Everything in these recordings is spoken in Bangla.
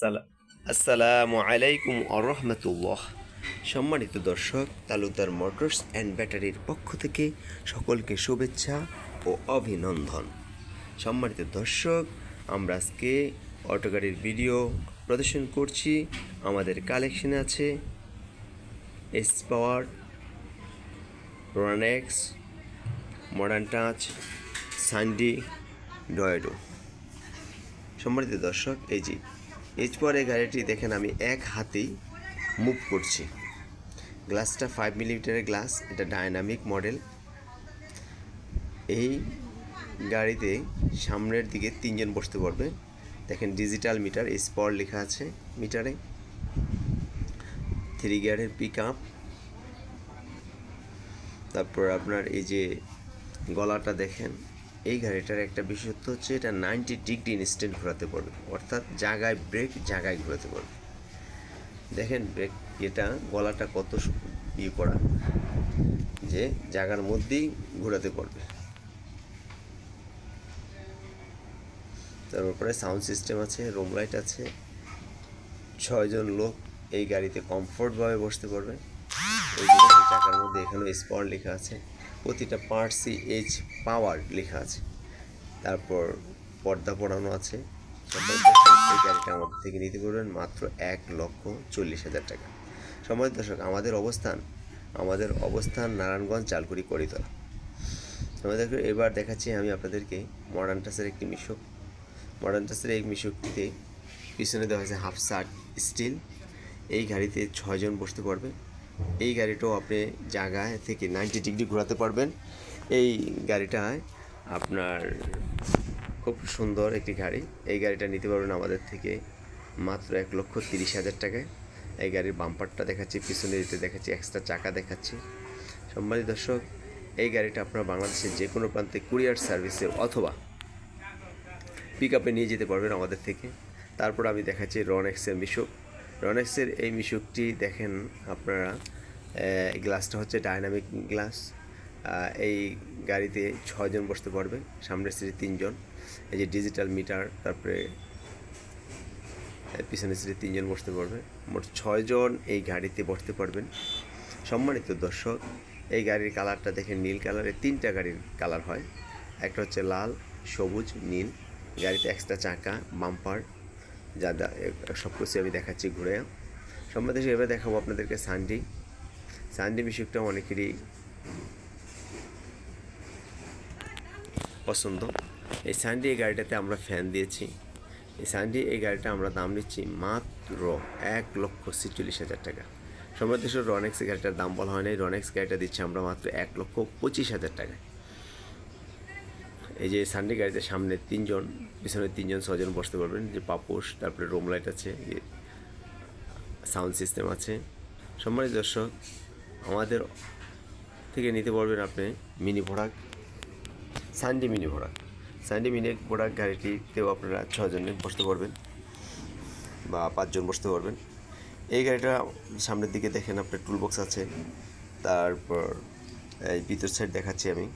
আসসালামু আলাইকুম আরহামতুল্লাহ। সম্মানিত দর্শক, তালুকদার মোটরস অ্যান্ড ব্যাটারির পক্ষ থেকে সকলকে শুভেচ্ছা ও অভিনন্দন। সম্মানিত দর্শক, আমরা আজকে অটো গাড়ির ভিডিও প্রদর্শন করছি। আমাদের কালেকশনে আছে এস পাওয়ার, রনেক্স, মডার্ন টাচ, সান্ডি, ডয়েডো। সম্মানিত দর্শক, এজ পরে গাড়িটি দেখেন আমি এক হাতেই মুভ করছি। গ্লাসটা 5 মিলিমিটারের গ্লাস, এটা ডায়নামিক মডেল। এই গাড়িতে সামনের দিকে 3 জন বসতে পারবে। দেখেন ডিজিটাল মিটার, স্পট লেখা আছে মিটারে। 3 গিয়ারের পিক আপ। তারপর আপনার এই যে গলাটা দেখেন। এই গাড়িটার একটা বিশেষত্ব হচ্ছে এটা 90 ডিগ্রি ইনস্ট্যান্ট ঘোরাতে পারবে, অর্থাৎ জায়গায় ব্রেক জায়গায় ঘোরাতে পারবে। দেখেন ব্রেক, এটা গলাটা কত করা, যে জায়গার মধ্যেই ঘোরাতে পারবে। তারপরে সাউন্ড সিস্টেম আছে, রুম লাইট আছে। 6 জন লোক এই গাড়িতে কমফোর্টভাবে বসতে পারবে। এই চাকার মধ্যে এখানে স্পট লেখা আছে, প্রতিটা পার্টসই এইচ পাওয়ার লেখা আছে। তারপর পর্দা পড়ানো আছে। এই গাড়িটা আমাদের থেকে নিতে পারবেন মাত্র 1,40,000 টাকা। সম্মানিত দর্শক, আমাদের অবস্থান নারায়ণগঞ্জ, চালকুড়ি, করিতলা। আমাদের এবার দেখাচ্ছি আমি আপনাদেরকে মডার্ন টাচের একটি মিশুক। মডার্ন টাচের এই মিশুকটিতে পিছনে দেওয়া হয়েছে হাফ শার্ট স্টিল। এই গাড়িতে 6 জন বসতে পারবে। এই গাড়িটাও আপনি জায়গায় থেকে 90 ডিগ্রি ঘোরাতে পারবেন। এই গাড়িটায় আপনার খুব সুন্দর একটি গাড়ি। এই গাড়িটা নিতে পারবেন আমাদের থেকে মাত্র 1,30,000 টাকায়। এই গাড়ির বাম্পারটা দেখাচ্ছি, পিছনে দিতে দেখাচ্ছি, এক্সট্রা চাকা দেখাচ্ছি। সম্মানিত দর্শক, এই গাড়িটা আপনারা বাংলাদেশের যে কোনো প্রান্তে কুরিয়ার সার্ভিসে অথবা পিক আপে নিয়ে যেতে পারবেন আমাদের থেকে। তারপর আমি দেখাচ্ছি রনেক্সের মিশুক। রনেক্সের এই মিশুকটি দেখেন আপনারা, গ্লাসটা হচ্ছে ডায়নামিক গ্লাস। এই গাড়িতে 6 জন বসতে পারবে, সামনের সিটে 3 জন। এই যে ডিজিটাল মিটার, তারপরে পিছনের সিটে 3 জন বসতে পারবে। মোট 6 জন এই গাড়িতে বসতে পারবেন। সম্মানিত দর্শক, এই গাড়ির কালারটা দেখেন, নীল কালারের 3টা গাড়ির কালার হয়। একটা হচ্ছে লাল, সবুজ, নীল। গাড়িতে এক্সট্রা চাকা, বাম্পার, যা সব কিছু আমি দেখাচ্ছি ঘুরে। সম্মানিত এবার দেখাবো আপনাদেরকে সান্ডি মিশুকটা অনেকেরই পছন্দ। এই সান্ডি এই গাড়িটাতে আমরা ফ্যান দিয়েছি। এই গাড়িটা আমরা দাম নিচ্ছি মাত্র 1,46,000 টাকা। সম্মানিত রনেক্স গাড়িটার দাম বলা হয় না। রনেক্স গাড়িটা দিচ্ছি আমরা মাত্র 1,25,000 টাকায়। এই যে সান্ডি গাড়িতে সামনে 3 জন, পিছনে 3 জন, 6 জন বসতে পারবেন। যে পাপোশ, তারপরে রুম লাইট আছে, সাউন্ড সিস্টেম আছে। সম্মানিত দর্শক, আমাদের থেকে নিতে পারবেন আপনি মিনি ভোড়াক, সান্ডি মিনি ভোড়াক গাড়িটিতেও আপনারা 6 জন বসতে পারবেন বা 5 জন বসতে পারবেন। এই গাড়িটা সামনের দিকে দেখেন আপনার টুলবক্স আছে। তারপর এই ভিতর সাইড দেখাচ্ছি আমি।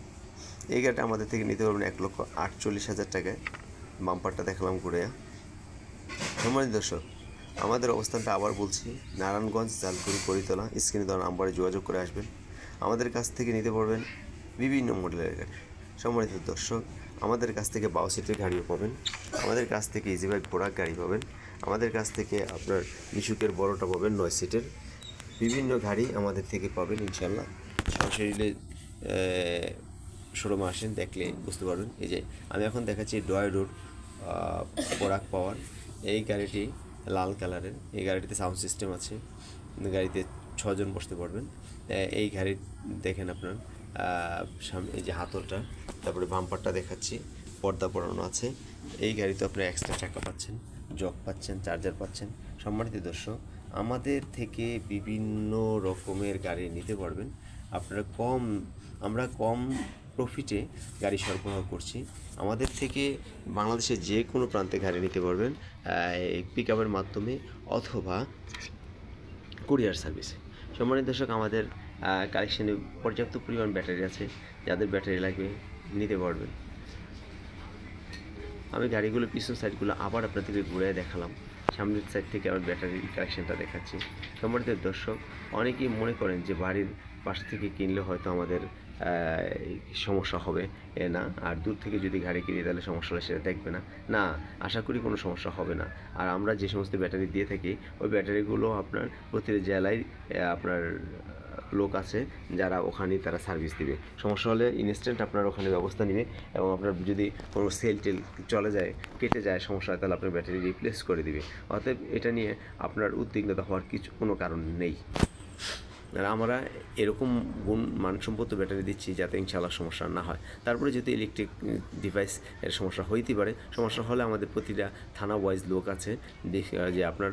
এই গাড়িটা আমাদের থেকে নিতে পারবেন 1,48,000 টাকায়। বাম্পারটা দেখালাম ঘুরে। সম্মানিত দর্শক, আমাদের অবস্থানটা আবার বলছি, নারায়ণগঞ্জ, চালকুড়ি, করিতলা। স্ক্রিনে দেওয়া নাম্বারে যোগাযোগ করে আসবেন। আমাদের কাছ থেকে নিতে পারবেন বিভিন্ন মডেলের গাড়ি। সম্মানিত দর্শক, আমাদের কাছ থেকে 12 সিটের গাড়িও পাবেন। আমাদের কাছ থেকে ইজিবাইক ভোড়াক গাড়ি পাবেন। আমাদের কাছ থেকে আপনার মিশুকের বড়টা পাবেন 9 সিটের। বিভিন্ন গাড়ি আমাদের থেকে পাবেন ইনশাল্লাহ। সরাসরি শোরুমে আসেন, দেখলে বুঝতে পারবেন। এই যে আমি এখন দেখাচ্ছি ডয়েডোর ভোড়াক পাওয়ার। এই গাড়িটি লাল কালারের। এই গাড়িটিতে সাউন্ড সিস্টেম আছে। গাড়িতে 6 জন বসতে পারবেন। এই গাড়ি দেখেন আপনার সামনে এই যে হাতলটা, তারপরে বাম্পারটা দেখাচ্ছি, পর্দা পড়ানো আছে। এই গাড়িতে আপনার এক্সট্রা চাকা পাচ্ছেন, জক পাচ্ছেন, চার্জার পাচ্ছেন। সম্মানিত দর্শক, আমাদের থেকে বিভিন্ন রকমের গাড়ি নিতে পারবেন। আমরা কম প্রফিটে গাড়ি সরবরাহ করছি। আমাদের থেকে বাংলাদেশের যে কোনো প্রান্তে গাড়ি নিতে পারবেন পিক আপের মাধ্যমে অথবা কুরিয়ার সার্ভিসে। সম্মানিত দর্শক, আমাদের কালেকশানে পর্যাপ্ত পরিমাণ ব্যাটারি আছে। যাদের ব্যাটারি লাগবে নিতে পারবেন। আমি গাড়িগুলো পিছন সাইডগুলো আবার আপনাদেরকে ঘুরে দেখালাম। সামনের সাইড থেকে আমার ব্যাটারির কালেকশনটা দেখাচ্ছি। সম্মানিত দর্শক, অনেকেই মনে করেন যে বাড়ির পাশ থেকে কিনলে হয়তো আমাদের সমস্যা হবে, না, আর দূর থেকে যদি গাড়ি কিনি তাহলে সমস্যা হলে সেটা দেখবে না। না, আশা করি কোনো সমস্যা হবে না। আর আমরা যে সমস্ত ব্যাটারি দিয়ে থাকি ওই ব্যাটারিগুলো আপনার প্রতিটি জেলায় আপনার লোক আছে যারা ওখানেই তারা সার্ভিস দিবে। সমস্যা হলে ইনস্ট্যান্ট আপনার ওখানে ব্যবস্থা নেবে, এবং আপনার যদি কোনো সেল টেল চলে যায়, কেটে যায়, সমস্যা হয়, তাহলে আপনার ব্যাটারি রিপ্লেস করে দিবে। অতএব এটা নিয়ে আপনার উদ্বিগ্নতা হওয়ার কোনো কারণ নেই। আর আমরা এরকম মানসম্পন্ন ব্যাটারি দিচ্ছি যাতে ইনশাআল্লাহ সমস্যা না হয়। তারপরে যদি ইলেকট্রিক ডিভাইস এর সমস্যা হইতেই পারে, সমস্যা হলে আমাদের প্রতিটা থানা ওয়াইজ লোক আছে যে আপনার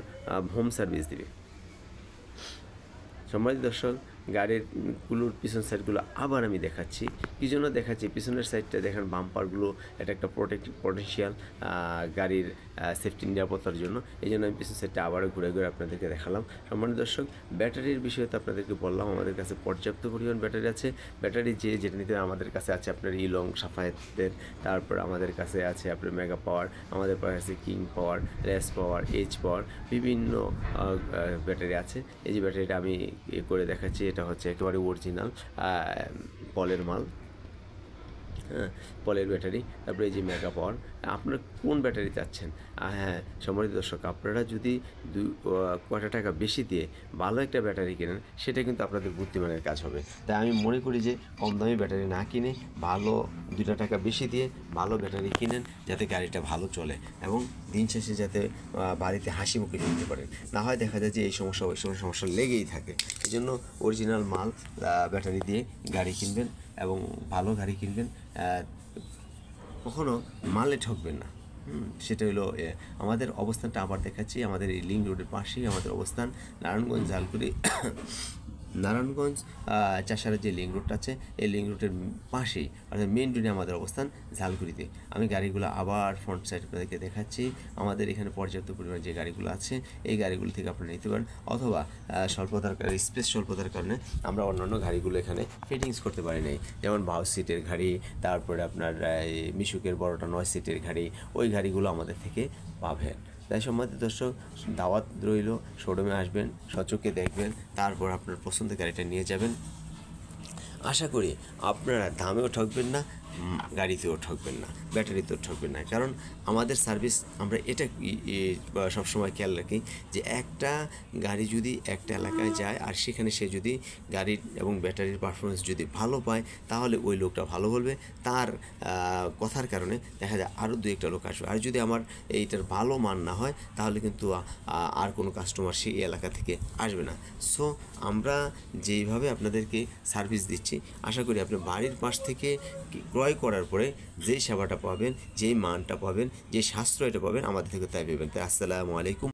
হোম সার্ভিস দিবে। সম্মানিত দর্শক, গাড়িরগুলোর পিছন সাইডগুলো আবার আমি দেখাচ্ছি। কী জন্য দেখাচ্ছি? পিছনের সাইডটা দেখেন, বাম্পারগুলো এটা একটা পটেনশিয়াল গাড়ির সেফটি নিরাপত্তার জন্য। এই জন্য আমি পিছন সাইডটা আবারও ঘুরে ঘুরে আপনাদেরকে দেখালাম। সম্মানিত দর্শক, ব্যাটারির বিষয়ে তো আপনাদেরকে বললাম, আমাদের কাছে পর্যাপ্ত পরিমাণ ব্যাটারি আছে। ব্যাটারি যেটা নিতে আমাদের কাছে আছে আপনার ইলং সাফায়েতের, তারপর আমাদের কাছে আছে আপনার মেগা পাওয়ার, আমাদের কাছে কিং পাওয়ার, রেস পাওয়ার, এইচ পাওয়ার, বিভিন্ন ব্যাটারি আছে। এই যে ব্যাটারিটা আমি করে দেখাচ্ছি, এটা হচ্ছে একেবারে অরিজিনাল পলের মাল, হ্যাঁ, পলের ব্যাটারি। তারপরে এই যে মেগা পাওয়ার। আপনারা কোন ব্যাটারি চাচ্ছেন? হ্যাঁ, সম্মানিত দর্শক, আপনারা যদি কয়টা টাকা বেশি দিয়ে ভালো একটা ব্যাটারি কেনেন, সেটা কিন্তু আপনাদের বুদ্ধিমানের কাজ হবে। তাই আমি মনে করি যে কম দামি ব্যাটারি না কিনে ভালো 2 টাকা বেশি দিয়ে ভালো ব্যাটারি কিনেন, যাতে গাড়িটা ভালো চলে এবং দিন শেষে যাতে বাড়িতে হাসি মুখে ফিরতে পারেন। না হয় দেখা যায় যে এই সমস্যা ওই সমস্যা লেগেই থাকে। এই জন্য অরিজিনাল মাল ব্যাটারি দিয়ে গাড়ি কিনবেন এবং ভালো গাড়ি কিনবেন, কখনো মালে ঠকবেন না। সেটা হলো আমাদের অবস্থানটা আবার দেখাচ্ছি। আমাদের এই লিঙ্ক রোডের পাশেই আমাদের অবস্থান, নারায়ণগঞ্জ জালকুড়ি, নারায়ণগঞ্জ চাষারের যে লিঙ্ক রোডটা আছে, এই লিঙ্ক রোডের পাশেই অর্থাৎ মেইন রোডে আমাদের অবস্থান ঝালকুড়িতে। আমি গাড়িগুলো আবার ফ্রন্ট সাইড আপনাদেরকে দেখাচ্ছি। আমাদের এখানে পর্যাপ্ত পরিমাণে যে গাড়িগুলো আছে এই গাড়িগুলো থেকে আপনারা নিতে পারেন, অথবা স্বল্পতার কারণে আমরা অন্যান্য গাড়িগুলো এখানে ফিটিংস করতে পারি নাই, যেমন 22 সিটের গাড়ি, তারপরে আপনার মিশুকের বড়টা 9 সিটের গাড়ি, ওই গাড়িগুলো আমাদের থেকে পাবেন। তাই সম্মানিত দর্শক, দাওয়াত রইল, শোরুমে আসবেন, সচক্ষে দেখবেন, তারপর আপনার পছন্দের গাড়িটা নিয়ে যাবেন। আশা করি আপনারা দামেও ঠকবেন না, গাড়িতেও ঠকবেন না, ব্যাটারিতেও ঠকবেন না। কারণ আমাদের সার্ভিস, আমরা এটা সবসময় খেয়াল রাখি যে একটা গাড়ি যদি একটা এলাকায় যায় আর সেখানে সে যদি গাড়ির এবং ব্যাটারির পারফরমেন্স যদি ভালো পায়, তাহলে ওই লোকটা ভালো বলবে। তার কথার কারণে দেখা যায় আরও 2-1টা লোক আসবে। আর যদি আমার এইটার ভালো মান না হয়, তাহলে কিন্তু আর কোনো কাস্টমার সেই এলাকা থেকে আসবে না। সো আমরা যেইভাবে আপনাদেরকে সার্ভিস দিচ্ছি, আশা করি আপনি বাড়ির পাশ থেকে ক্রয় করার পরে যেই সেবাটা পাবেন, যেই মানটা পাবেন, যে সাশ্রয়টা পাবেন, আমাদের থেকে তাই পাবেন। তাই আসসালামু আলাইকুম।